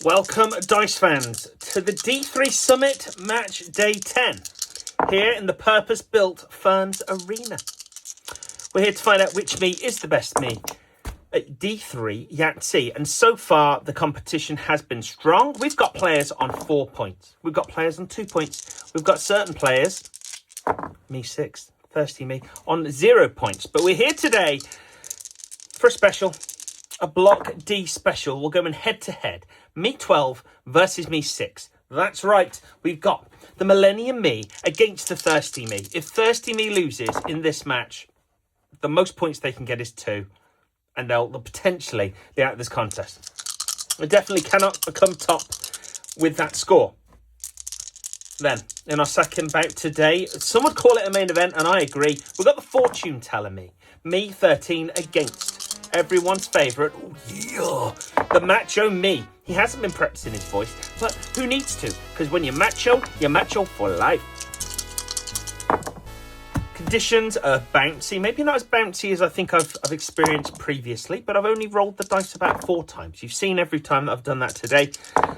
Welcome, Dice fans, to the D3 Summit Match Day 10, here in the purpose-built Ferns Arena. We're here to find out which me is the best me at D3 Yahtzee, and so far the competition has been strong. We've got players on 4 points. We've got players on 2 points. We've got certain players, me 6, thirsty me, on 0 points. But we're here today for a special. A Block D special. We'll go in head-to-head. Me 12 versus me 6. That's right. We've got the Millennium Me against the Thirsty Me. If Thirsty Me loses in this match, the most points they can get is 2. And they'll potentially be out of this contest. They definitely cannot become top with that score. Then, in our second bout today, some would call it a main event, and I agree. We've got the Fortune Teller Me. Me 13 against everyone's favourite, the Macho Me. He hasn't been practicing his voice, but who needs to? Because when you're macho for life. Conditions are bouncy. Maybe not as bouncy as I think I've experienced previously, but I've only rolled the dice about 4 times. You've seen every time that I've done that today.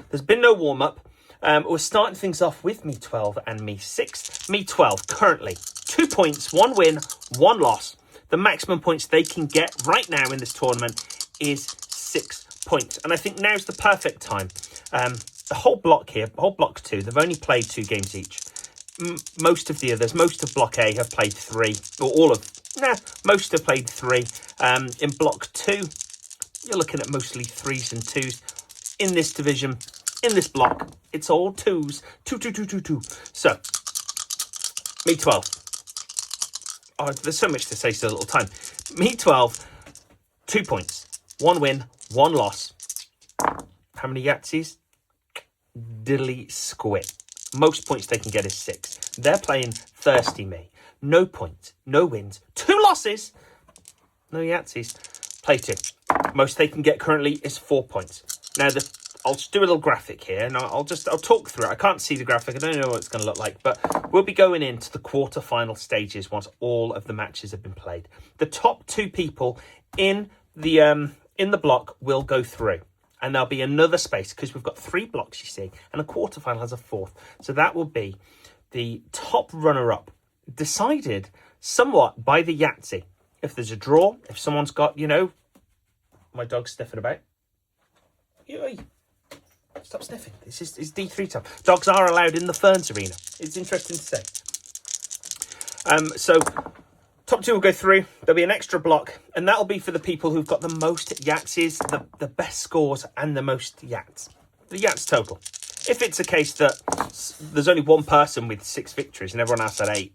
There's been no warm-up. We're starting things off with me 12 and me 6. Me 12, currently 2 points, 1 win, 1 loss. The maximum points they can get right now in this tournament is 6 points. And I think now's the perfect time. The whole block here, whole block 2, they've only played 2 games each. Most of the others, most of block A have played 3. Or most have played 3. In block 2, you're looking at mostly 3s and 2s. In this division, in this block, it's all 2s. 2. So, me 12. Oh, there's so much to say, so little time. Me 12, 2 points, 1 win, 1 loss. How many Yahtzees? Diddly squit. Most points they can get is 6. They're playing Thirsty Me. No points, no wins, 2 losses, no Yahtzees. Play 2. Most they can get currently is 4 points. Now, I'll just do a little graphic here, and I'll talk through it. I can't see the graphic. I don't know what it's going to look like, but we'll be going into the quarter-final stages once all of the matches have been played. The top 2 people in the block will go through, and there'll be another space because we've got 3 blocks, you see, and a quarter-final has a 4th. So that will be the top runner-up, decided somewhat by the Yahtzee. If there's a draw, if someone's got, my dog's sniffing about. Stop sniffing. It's D3 time. Dogs are allowed in the Ferns Arena. It's interesting to say. So, top 2 will go through. There'll be an extra block, and that'll be for the people who've got the most Yahtzees, the best scores, and the most Yahts. The Yahts total. If it's a case that there's only one person with 6 victories and everyone else had 8,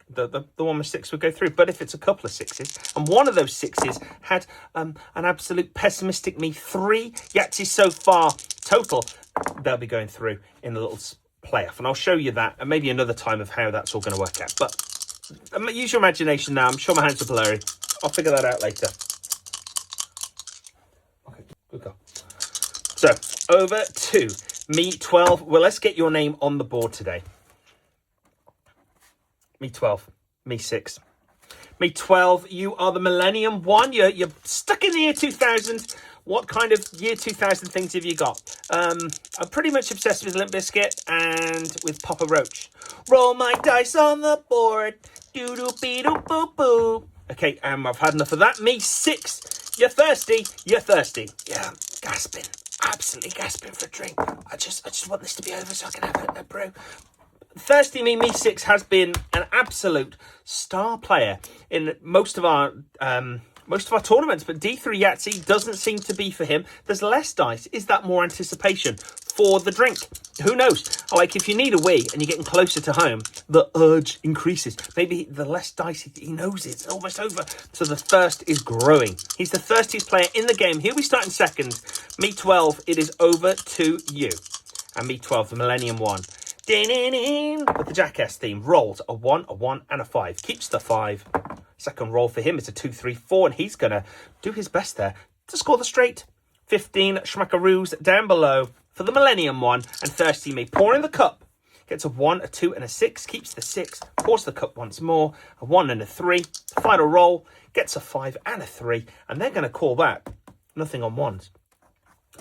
the one with 6 would go through. But if it's a couple of 6s, and one of those 6s had an absolute pessimistic me 3 Yahtzees so far total, they'll be going through in the little playoff. And I'll show you that, and maybe another time of how that's all going to work out. But use your imagination now. I'm sure my hands are blurry. I'll figure that out later. Okay, good go. So, over to me 12. Well, let's get your name on the board today. Me 12, me 6. Me 12, you are the Millennium 1. You're stuck in the year 2000. What kind of year 2000 things have you got? I'm pretty much obsessed with Limp Bizkit and with Papa Roach. Roll my dice on the board. Doo-doo-bee-doo-boo-boo. Okay, I've had enough of that. Me 6, you're thirsty. You're thirsty. Yeah, gasping. Absolutely gasping for a drink. I just want this to be over so I can have a brew. Thirsty Me 6 has been an absolute star player in most of our tournaments, but D3 Yahtzee doesn't seem to be for him. There's less dice. Is that more anticipation for the drink? Who knows? Like, if you need a wee and you're getting closer to home, the urge increases. Maybe the less dice, he knows it's almost over. So the thirst is growing. He's the thirstiest player in the game. He'll be starting second. Me 12, it is over to you. And me 12, the Millennium 1. With the Jackass theme, rolls a 1, a 1, and a 5. Keeps the 5. Second roll for him is a 2, 3, 4, and he's going to do his best there to score the straight. 15 schmackaroos down below for the Millennium 1, and Thirsty Me pouring the cup. Gets a 1, a 2, and a 6. Keeps the 6. Pours the cup once more. A 1 and a 3. Final roll. Gets a 5 and a 3. And they're going to call that nothing on 1s.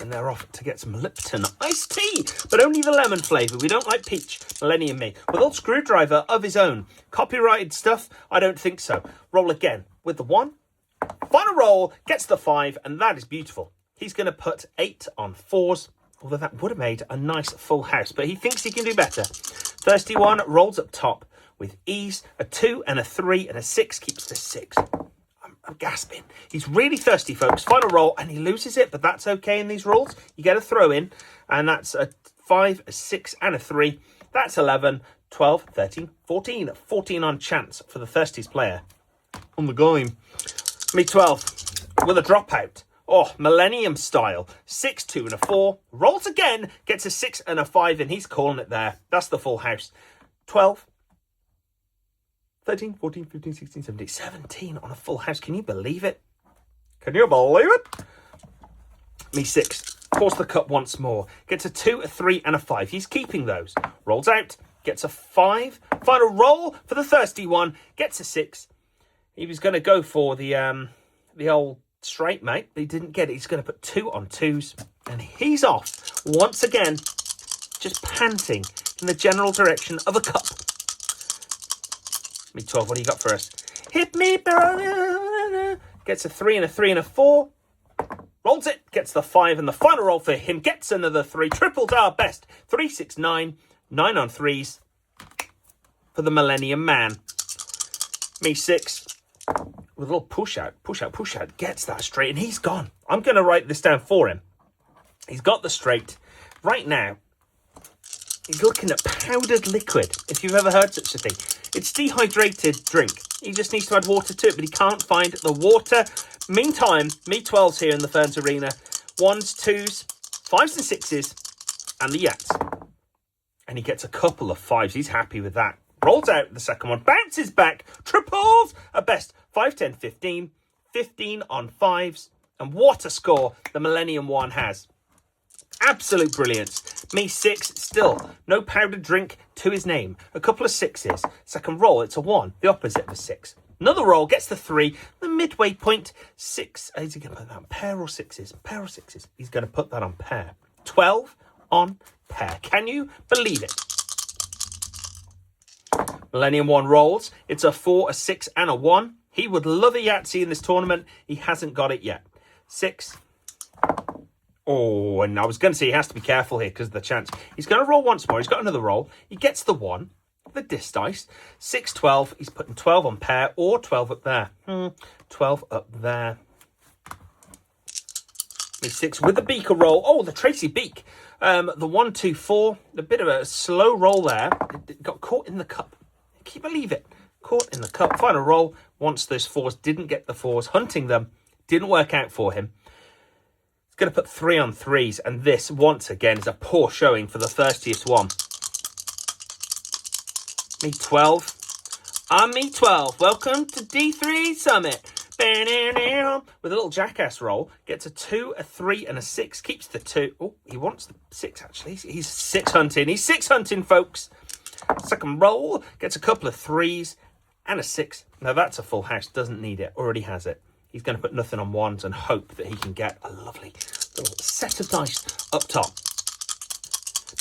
And they're off to get some Lipton iced tea, but only the lemon flavour. We don't like peach, Millennium me. With old screwdriver of his own. Copyrighted stuff? I don't think so. Roll again with the 1. Final roll, gets the 5, and that is beautiful. He's going to put 8 on 4s, although that would have made a nice full house, but he thinks he can do better. Thirsty one rolls up top with ease. A 2 and a 3 and a 6 keeps the 6. I'm gasping. He's really thirsty, folks. Final roll, and he loses it, but that's okay in these rolls. You get a throw in, and that's a 5, a 6, and a 3. That's 11, 12, 13, 14. 14 on chance for the thirstiest player on the game. Me 12 with a dropout. Oh, Millennium style. 6, 2, and a 4. Rolls again, gets a 6 and a 5, and he's calling it there. That's the full house. 12. 13, 14, 15, 16, 17, 17 on a full house. Can you believe it? Can you believe it? Me 6. Pours the cup once more. Gets a 2, a 3, and a 5. He's keeping those. Rolls out. Gets a 5. Final roll for the thirsty one. Gets a 6. He was going to go for the old straight, mate. But he didn't get it. He's going to put 2 on 2s. And he's off. Once again, just panting in the general direction of a cup. Me 12, what do you got for us? Hit me, brother. Gets a 3 and a 3 and a 4. Rolls it, gets the 5, and the final roll for him gets another 3. Tripled our best. 3, 6, 9. 9 on 3s for the Millennium Man. Me 6. With a little push out. Gets that straight, and he's gone. I'm going to write this down for him. He's got the straight. Right now, he's looking at powdered liquid, if you've ever heard such a thing. It's dehydrated drink. He just needs to add water to it, but he can't find the water. Meantime, me 12's here in the Ferns Arena. 1s, 2s, 5s and 6s, and the Yahtzee. And he gets a couple of 5s. He's happy with that. Rolls out the second one, bounces back, triples at best. 5, 10, 15, 15 on 5s. And what a score the Millennium one has. Absolute brilliance. Me 6, still no powdered drink to his name. A couple of 6s. Second roll, it's a 1, the opposite of a 6. Another roll, gets the 3. The midway point, 6. Is he going to put that on pair or 6s? Pair or 6s? He's going to put that on pair. 12 on pair. Can you believe it? Millennium one rolls. It's a 4, a 6, and a 1. He would love a Yahtzee in this tournament. He hasn't got it yet. 6. Oh, and I was going to say he has to be careful here because of the chance. He's going to roll once more. He's got another roll. He gets the 1, the disc dice. 6, 12. He's putting 12 on pair or 12 up there. 12 up there. Me 6 with the beaker roll. Oh, the Tracy beak. The 1, 2, 4. A bit of a slow roll there. It got caught in the cup. Can you believe it? Caught in the cup. Final roll. Once those 4s didn't get the 4s. Hunting them. Didn't work out for him. Going to put 3 on 3s, and this once again is a poor showing for the thirstiest one. Me 12. I'm me 12. Welcome to D3 Summit. With a little jackass roll, gets a 2, a 3, and a 6. Keeps the 2. Oh, he wants the 6 actually. He's 6 hunting. He's 6 hunting, folks. Second roll, gets a couple of 3s and a 6. Now that's a full house. Doesn't need it. Already has it. He's going to put nothing on 1s and hope that he can get a lovely little set of dice up top.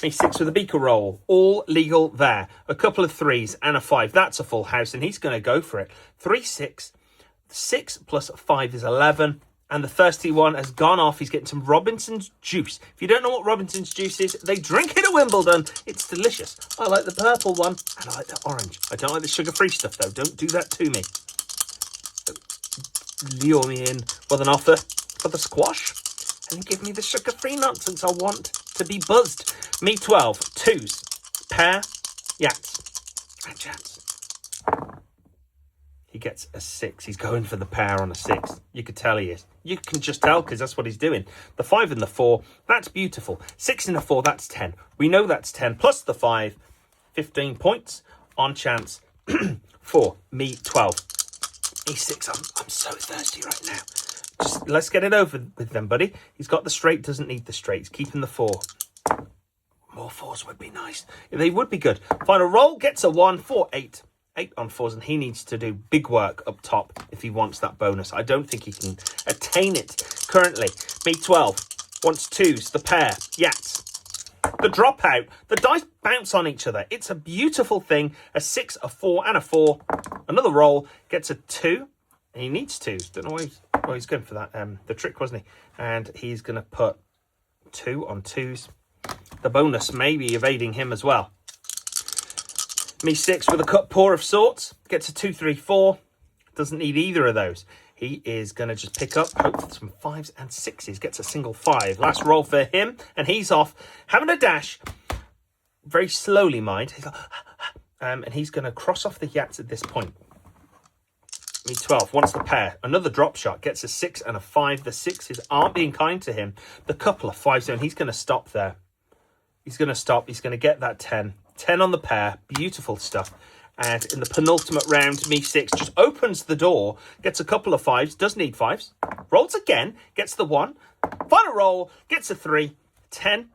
Me 6 with a beaker roll. All legal there. A couple of 3s and a 5. That's a full house, and he's going to go for it. 3, 6. 6 plus 5 is 11. And the thirsty one has gone off. He's getting some Robinson's juice. If you don't know what Robinson's juice is, they drink it at Wimbledon. It's delicious. I like the purple one, and I like the orange. I don't like the sugar-free stuff, though. Don't do that to me. Lure me in with an offer for the squash and give me the sugar-free nonsense I want to be buzzed. Me 12, 2s, pair, Yahtzee, and chance. He gets a 6. He's going for the pair on a 6. You could tell he is. You can just tell because that's what he's doing. The 5 and the 4, that's beautiful. 6 and a 4, that's 10. We know that's 10 plus the 5, 15 points on chance for me 12. E6, I'm so thirsty right now. Just let's get it over with them, buddy. He's got the straight, doesn't need the straight. He's keeping the 4. More 4s would be nice. They would be good. Final roll, gets a 1, 4, 8. 8 on 4s, and he needs to do big work up top if he wants that bonus. I don't think he can attain it currently. Me 12. wants twos, the pair, Yahtzee. The dropout, the dice bounce on each other. It's a beautiful thing. A 6, a 4, and a 4. Another roll, gets a 2. And he needs 2s. Don't know why he's going for that. The trick, wasn't he? And he's going to put 2 on 2s. The bonus may be evading him as well. Me 6 with a cut paw of sorts. Gets a 2, 3, 4. Doesn't need either of those. He is going to just pick up, hope for some 5s and 6s. Gets a single 5. Last roll for him. And he's off, having a dash. Very slowly, mind. He's like, and he's going to cross off the Yahtzee at this point. Me 12 wants the pair. Another drop shot. Gets a 6 and a 5. The 6s aren't being kind to him. The couple of 5s, and he's going to stop there. He's going to stop. He's going to get that 10. 10 on the pair. Beautiful stuff. And in the penultimate round, me 6 just opens the door, gets a couple of 5s, does need 5s, rolls again, gets the 1, final roll, gets a 3, 10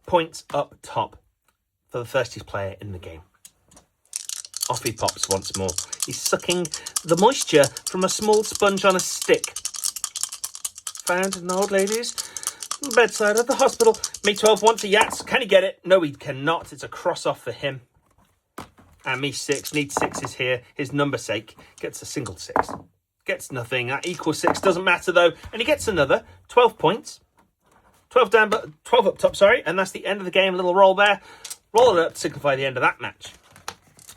points up top for the fastest player in the game. Off he pops once more. He's sucking the moisture from a small sponge on a stick. Found an old lady's bedside at the hospital. Me 12 wants a Yahtzee. Can he get it? No, he cannot. It's a cross off for him. And me 6 needs 6s here. His number's sake gets a single 6. Gets nothing. That equals 6. Doesn't matter though. And he gets another 12 points. 12 down, but 12 up top, sorry. And that's the end of the game. A little roll there. Roll it up to signify the end of that match.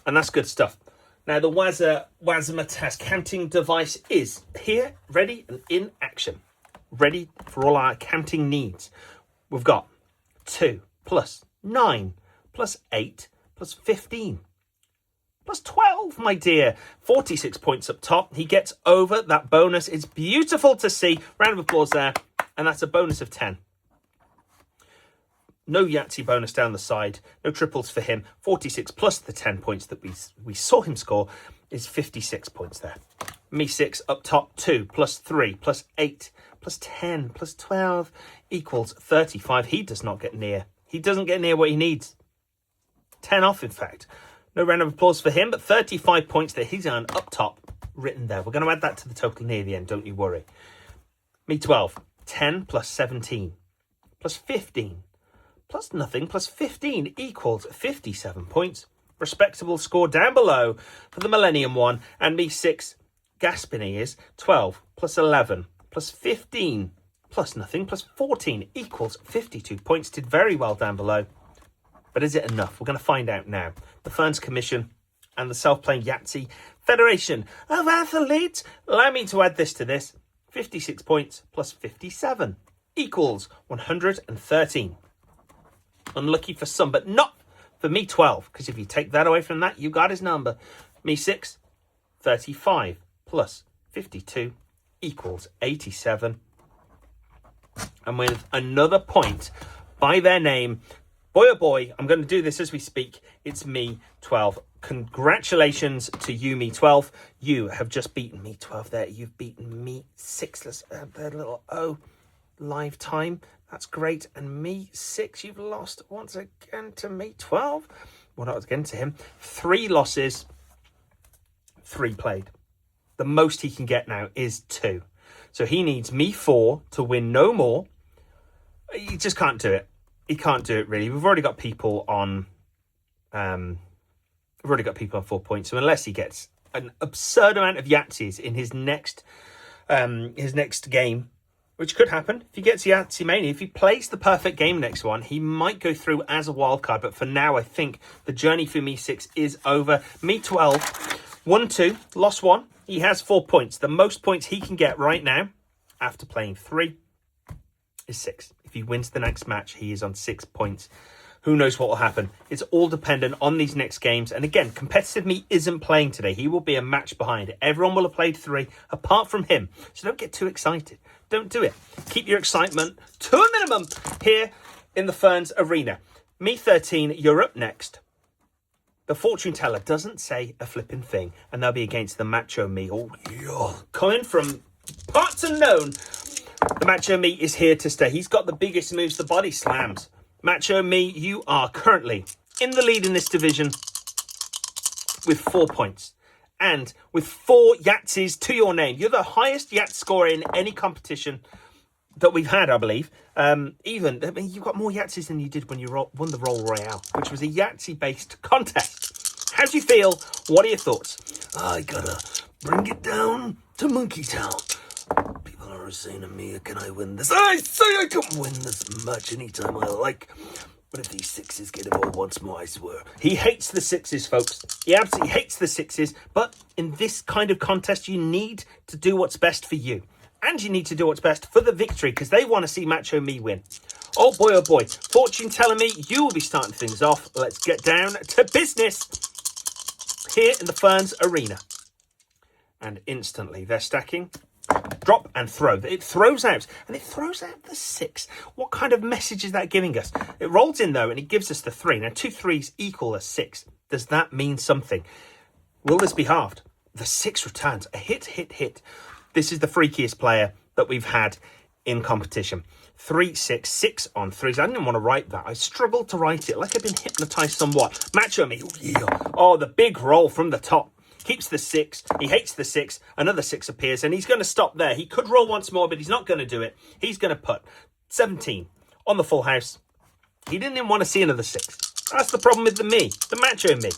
And that's good stuff. Now the Wazimutas counting device is here, ready and in action. Ready for all our counting needs. We've got 2 plus 9 plus 8 plus 15. Plus 12, my dear. 46 points up top. He gets over that bonus. It's beautiful to see. Round of applause there. And that's a bonus of 10. No Yahtzee bonus down the side. No triples for him. 46 plus the 10 points that we saw him score is 56 points there. Me 6 up top. 2 plus 3 plus 8 plus 10 plus 12 equals 35. He does not get near. He doesn't get near what he needs. 10 off, in fact. No round of applause for him, but 35 points that he's earned up top, written there. We're going to add that to the total near the end, don't you worry. Me 12, 10 plus 17, plus 15, plus nothing, plus 15 equals 57 points. Respectable score down below for the Millennium one. And me 6, gasping he is, 12 plus 11, plus 15, plus nothing, plus 14 equals 52 points. Did very well down below. But is it enough? We're going to find out now. The Ferns Commission and the Self-Playing Yahtzee Federation of Athletes allow me to add this to this. 56 points plus 57 equals 113. Unlucky for some, but not for me 12. Because if you take that away from that, you got his number. Me 6, 35 plus 52 equals 87. And with another point by their name, boy, oh boy, I'm going to do this as we speak. It's me 12. Congratulations to you, me 12. You have just beaten me 12 there. You've beaten me 6. Let's add that little O. Live time. That's great. And me 6, you've lost once again to me 12. Well, not again to him. 3 losses, 3 played. The most he can get now is 2. So he needs me 4 to win no more. He just can't do it. He can't do it, really. We've already got people on 4 points. So unless he gets an absurd amount of Yahtzees in his next game, which could happen if he gets Yahtzee Mania, if he plays the perfect game next one, he might go through as a wild card. But for now, I think the journey for me 6 is over. Me 12, 1-2, lost 1. He has 4 points. The most points he can get right now, after playing 3, is 6. If he wins the next match, he is on 6 points. Who knows what will happen? It's all dependent on these next games. And again, competitive me isn't playing today. He will be a match behind. Everyone will have played 3 apart from him. So don't get too excited. Don't do it. Keep your excitement to a minimum here in the Ferns Arena. Me 13, you're up next. The fortune teller doesn't say a flipping thing. And they'll be against the Macho Me. Oh, yeah. Coming from parts unknown. The Macho Me is here to stay. He's got the biggest moves, the body slams. Macho Me, you are currently in the lead in this division with 4 points. And with 4 Yahtzees to your name. You're the highest Yahtzee scorer in any competition that we've had, I believe. You've got more Yahtzees than you did when you won the Roll Royale, which was a Yahtzee-based contest. How do you feel? What are your thoughts? I gotta bring it down to Monkey Town. People are saying to me, can I win this? I say I can win this match anytime I like. But if these sixes get involved once more, I swear. He hates the sixes, folks. He absolutely hates the sixes. But in this kind of contest, you need to do what's best for you. And you need to do what's best for the victory, because they want to see Macho Me win. Oh boy. Fortune telling me you will be starting things off. Let's get down to business here in the Ferns Arena. And instantly they're stacking. Drop and throw. It throws out, and it throws out the 6. What kind of message is that giving us? It rolls in, though, and it gives us the 3. Now, 2 3s equal a 6. Does that mean something? Will this be halved? The 6 returns. A hit. This is the freakiest player that we've had in competition. 3 6 6 on 3s. I didn't want to write that. I struggled to write it, like I've been hypnotized somewhat. Macho Me. Oh, the big roll from the top. Keeps the 6. He hates the 6. Another 6 appears, and he's going to stop there. He could roll once more, but he's not going to do it. He's going to put 17 on the full house. He didn't even want to see another 6. That's the problem with the Macho Me.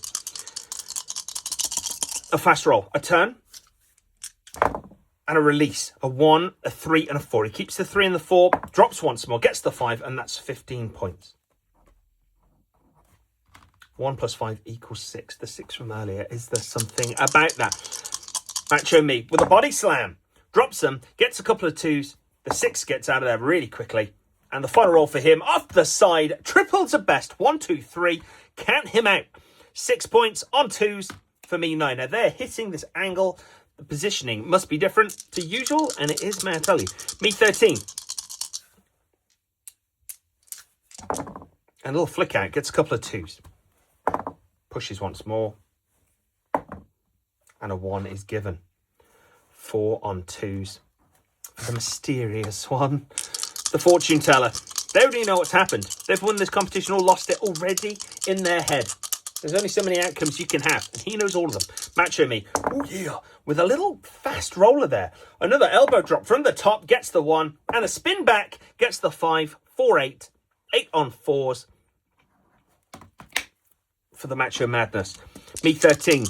A fast roll, a turn, and a release. A 1, a 3, and a 4. He keeps the 3 and the 4, drops once more, gets the 5, and that's 15 points. 1 + 5 = 6. The 6 from earlier. Is there something about that? Macho Me with a body slam. Drops them. Gets a couple of 2s. The 6 gets out of there really quickly. And the final roll for him. Off the side. Triple to best. 1, 2, 3. Count him out. 6 points on 2s for me 9. Now they're hitting this angle. The positioning must be different to usual. And it is, may I tell you. Me 13. And a little flick out. Gets a couple of 2s. Pushes once more, and a 1 is given. 4 on 2s. The mysterious one. The fortune teller. They already know what's happened. They've won this competition or lost it already in their head. There's only so many outcomes you can have, and he knows all of them. Macho Me. Oh yeah, with a little fast roller there. Another elbow drop from the top, gets the 1, and a spin back, gets the 5. 4 8. 8 on 4s. For the Macho Madness. Me 13.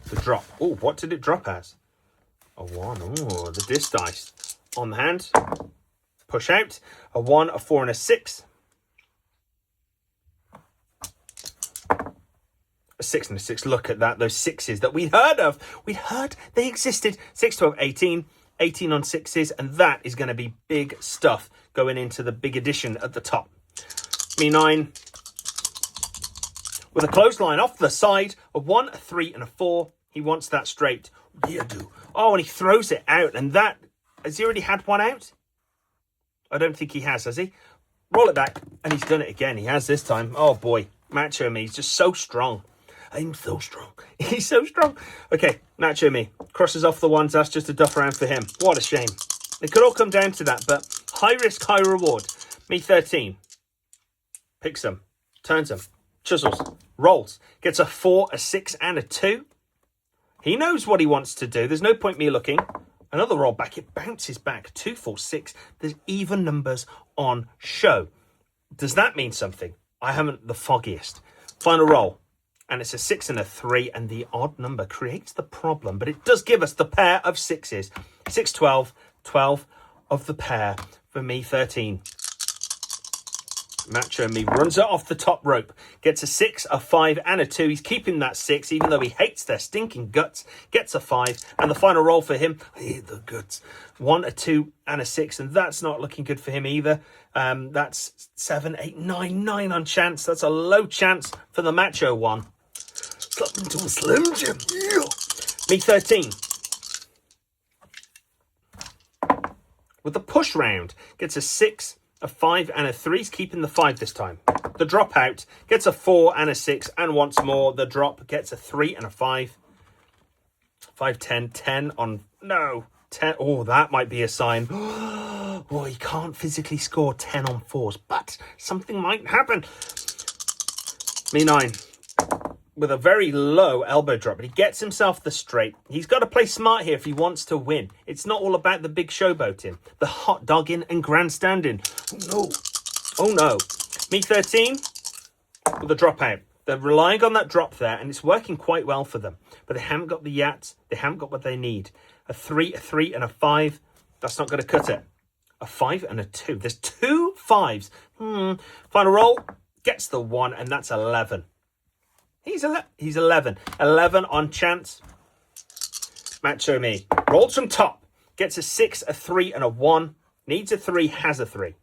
The drop. Oh, what did it drop as? A 1. Oh, the disc dice. On the hand. Push out. A 1, a 4, and a 6. A 6 and a 6. Look at that. Those 6s that we heard of. We heard they existed. 6, 12, 18. 18 on 6s. And that is going to be big stuff going into the big edition at the top. Me 9 with a clothesline off the side. A 1, a 3, and a 4. He wants that straight. Yeah, do. Oh, and he throws it out. And that, has he already had 1 out? I don't think he has he? Roll it back. And he's done it again. He has this time. Oh, boy. Macho Me. He's just so strong. I'm so strong. He's so strong. Okay, Macho Me. Crosses off the 1s. That's just a duff around for him. What a shame. It could all come down to that. But high risk, high reward. Me 13. Picks them, turns them, chisels, rolls, gets a 4, a 6, and a 2. He knows what he wants to do. There's no point me looking. Another roll back. It bounces back. 2, 4, 6. There's even numbers on show. Does that mean something? I haven't the foggiest. Final roll. And it's a 6 and a 3. And the odd number creates the problem. But it does give us the pair of 6s. 6, 12. 12 of the pair for me 13. Macho Me runs it off the top rope. Gets a 6, a 5, and a 2. He's keeping that 6, even though he hates their stinking guts. Gets a 5. And the final roll for him, I hate the guts. 1, a 2, and a 6. And that's not looking good for him either. That's 7, 8, 9. 9 on chance. That's a low chance for the Macho one. Slap into a Slim Jim. Yeah. Me 13. With the push round. Gets a 6. A 5 and a 3. He's keeping the 5 this time. The drop out gets a 4 and a 6. And once more, the drop gets a 3 and a 5. 5, 10. 10 on... No. 10. Oh, that might be a sign. Oh, he can't physically score 10 on 4s. But something might happen. Me 9. with a very low elbow drop, but he gets himself the straight. He's got to play smart here if he wants to win. It's not all about the big showboating, the hot dogging and grandstanding. Oh no. Me 13 with a dropout. They're relying on that drop there, and it's working quite well for them. But they haven't got the Yahtzee. They haven't got what they need. A 3, and a 5. That's not going to cut it. A 5 and a 2. There's 2 5s. Final roll. Gets the 1, and that's 11. He's 11. 11 on chance. Macho Me. Rolls from top. Gets a 6, a 3, and a 1. Needs a 3, has a 3.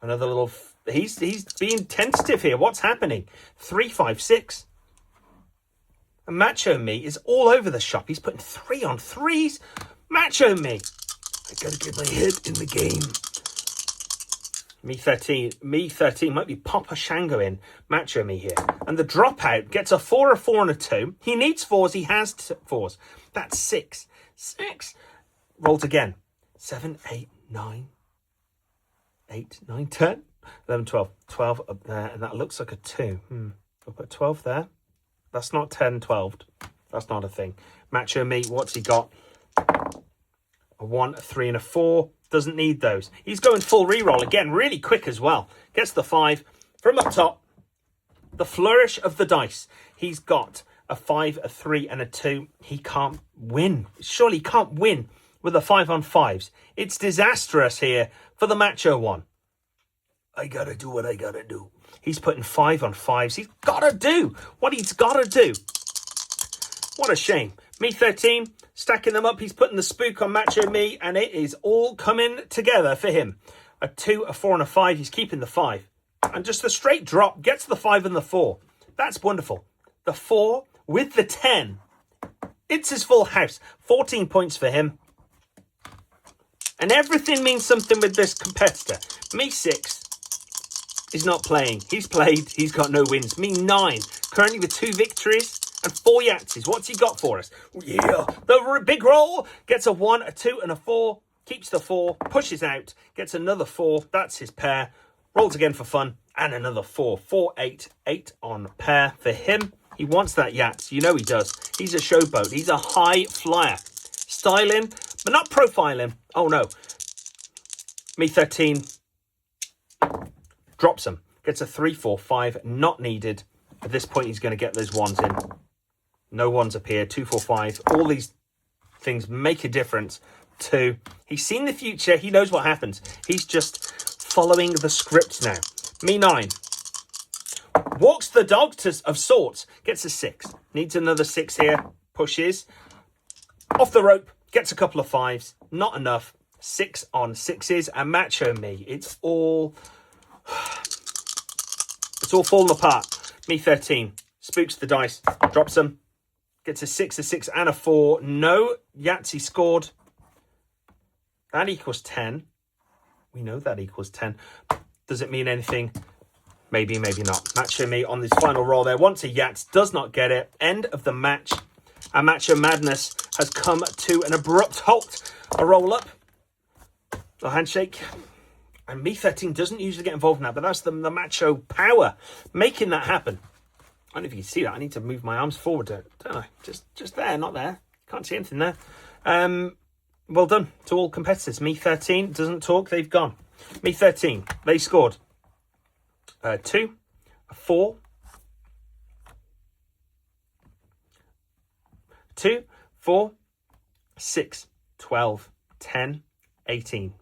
Another little... He's being tentative here. What's happening? 3, 5, 6. And Macho Me is all over the shop. He's putting 3 on 3s. Macho Me. I gotta get my head in the game. Me 13 might be Papa Shango in. Macho Me here. And the dropout gets a 4, a 4, and a 2. He needs 4s. He has 4s. That's 6. 6. Rolls again. 7, 8, 9. 8, 9, 10. 11, 12. 12 up there. And that looks like a 2. I'll put 12 there. That's not 10, 12. That's not a thing. Macho Me, what's he got? A 1, a 3, and a 4. Doesn't need those. He's going full reroll again, really quick as well. Gets the 5 from up top. The flourish of the dice. He's got a 5, a 3, and a 2. He can't win. Surely he can't win with a 5 on 5s. It's disastrous here for the Macho One. I gotta do what I gotta do. He's putting 5 on 5s. He's gotta do what he's gotta do. What a shame. Me 13, stacking them up. He's putting the spook on Macho Me, and it is all coming together for him. A 2, a 4, and a 5. He's keeping the 5. And just the straight drop gets the 5 and the 4. That's wonderful. The 4 with the 10. It's his full house. 14 points for him. And everything means something with this competitor. Me 6 is not playing. He's played. He's got no wins. Me 9, currently with 2 victories and 4 Yahtzees. What's he got for us? Yeah, the big roll. Gets a 1, a 2, and a 4. Keeps the 4. Pushes out. Gets another 4. That's his pair. Rolls again for fun. And another 4. 4, 8. 8 on pair for him. He wants that Yahtzee. You know he does. He's a showboat. He's a high flyer. Styling, but not profiling. Oh, no. Me 13. Drops him. Gets a 3, 4, 5. Not needed. At this point, he's going to get those 1s in. No 1s appear. 2, 4, 5. All these things make a difference. 2. He's seen the future. He knows what happens. He's just following the script now. Me 9. Walks the dog of sorts. Gets a 6. Needs another 6 here. Pushes. Off the rope. Gets a couple of 5s. Not enough. 6 on 6s. And Macho Me. It's all falling apart. Me 13. Spooks the dice. Drops them. Gets a 6, a 6, and a 4. No Yahtzee scored. That equals 10. We know that equals 10. Does it mean anything? Maybe, maybe not. Macho Me on this final roll there. Wants a Yahtzee. Does not get it. End of the match. And Macho Madness has come to an abrupt halt. A roll up. A handshake. And Me 13 doesn't usually get involved in that, but that's the Macho power making that happen. I don't know if you can see that. I need to move my arms forward, don't I? Just there, not there. Can't see anything there. Well done to all competitors. Me 13 doesn't talk. They've gone. Me 13. They scored 2, a 4, 2, 4, 6, 12, 10, 18.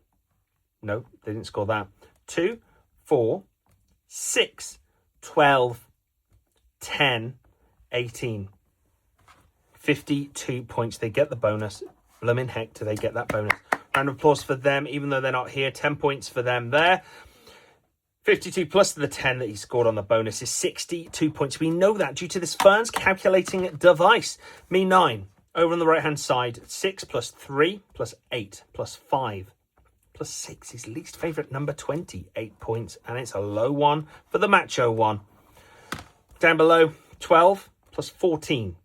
No, they didn't score that. 2, 4, 6, 12, 10, 18. 52 points. They get the bonus. Bloomin' heck, do they get that bonus. Round of applause for them, even though they're not here. 10 points for them there. 52 plus the 10 that he scored on the bonus is 62 points. We know that due to this Fern's calculating device. Me 9. Over on the right-hand side. 6 plus 3 plus 8 plus 5 plus 6. His least favourite number, 28 points. And it's a low one for the Macho One. Down below, 12 plus 14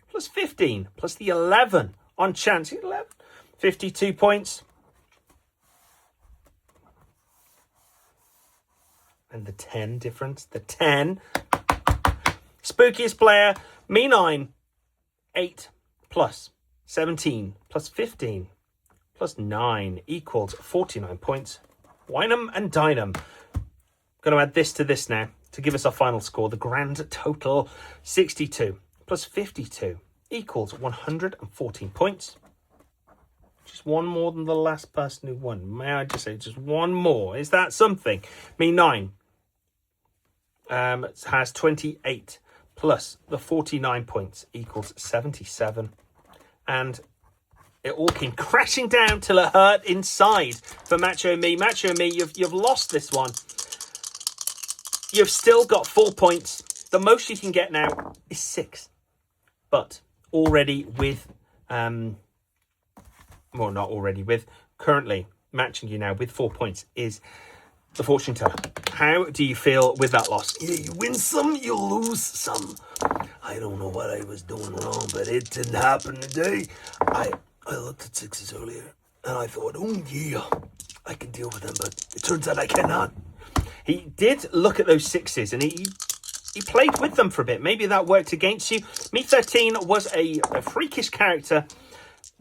plus 15 plus the 11 on chance. 11. 52 points. And the 10 difference. The 10. Spookiest player, me 9, 8 plus 17 plus 15 plus 9 equals 49 points. Wine and dine 'em. Going to add this to this now to give us our final score. The grand total, 62 plus 52 equals 114 points. Just one more than the last person who won. May I just say, just one more. Is that something? Me 9 has 28 plus the 49 points equals 77. And it all came crashing down till it hurt inside for Macho Me. Macho Me, you've lost this one. You've still got 4 points. The most you can get now is 6. But already with, well, not already with, currently matching you now with 4 points is the fortune teller. How do you feel with that loss? Yeah, you win some, you lose some. I don't know what I was doing wrong, but it didn't happen today. I looked at 6s earlier, and I thought, oh yeah, I can deal with them, but it turns out I cannot. He did look at those 6s, and he played with them for a bit. Maybe that worked against you. Me 13 was a freakish character.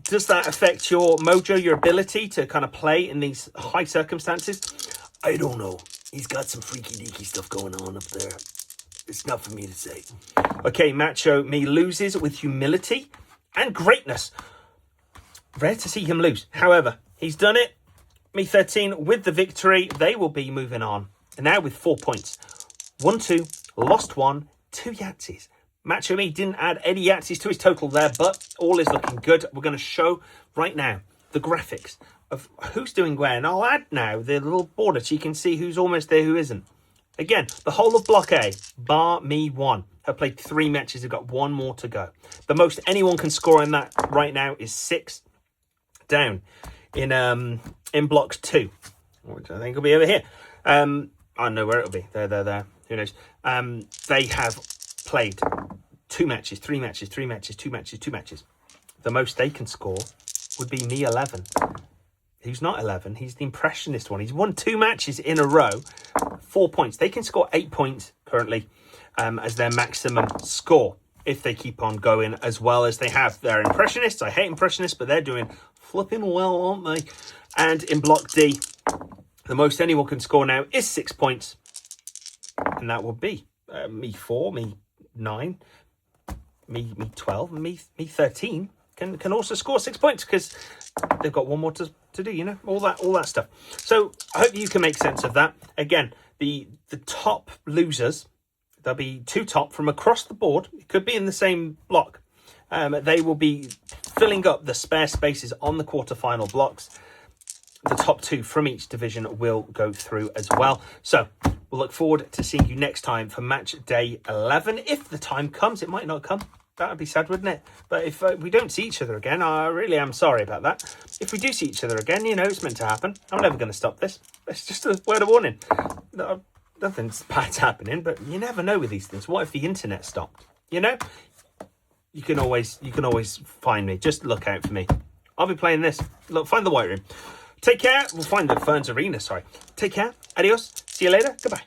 Does that affect your mojo, your ability to kind of play in these high circumstances? I don't know. He's got some freaky deaky stuff going on up there. It's not for me to say. Okay, Macho Me loses with humility and greatness. Rare to see him lose. However, he's done it. Me 13 with the victory. They will be moving on. And now with 4 points. 1, 2, lost 1, 2 Yahtzees. Macho Me didn't add any Yahtzees to his total there, but all is looking good. We're going to show right now the graphics of who's doing where. And I'll add now the little border so you can see who's almost there, who isn't. Again, the whole of Block A, bar me 1, have played 3 matches. They've got 1 more to go. The most anyone can score in that right now is 6 down in Block 2, which I think will be over here. I don't know where it'll be. There. Who knows? They have played 2 matches, 3 matches, 3 matches, 2 matches, 2 matches. The most they can score would be me 11. Who's not 11? He's the impressionist one. He's won 2 matches in a row, 4 points. They can score 8 points currently as their maximum score if they keep on going as well as they have. They're impressionists. I hate impressionists, but they're doing flipping well, aren't they? And in Block D, the most anyone can score now is 6 points. And that would be me 4, me 9, me 12, and me 13 can also score 6 points because they've got 1 more to do, you know, all that stuff. So I hope you can make sense of that. Again, the top losers, there'll be 2 top from across the board. It could be in the same block. They will be filling up the spare spaces on the quarterfinal blocks. The top 2 from each division will go through as well. So we'll look forward to seeing you next time for match day 11. If the time comes, it might not come. That would be sad, wouldn't it? But if we don't see each other again, I really am sorry about that. If we do see each other again, you know, it's meant to happen. I'm never going to stop this. It's just a word of warning. Nothing's bad's happening, but you never know with these things. What if the internet stopped? You know? You can always find me. Just look out for me. I'll be playing this. Look, find the White Room. Take care. We'll find the Ferns Arena, sorry. Take care. Adios. See you later. Goodbye.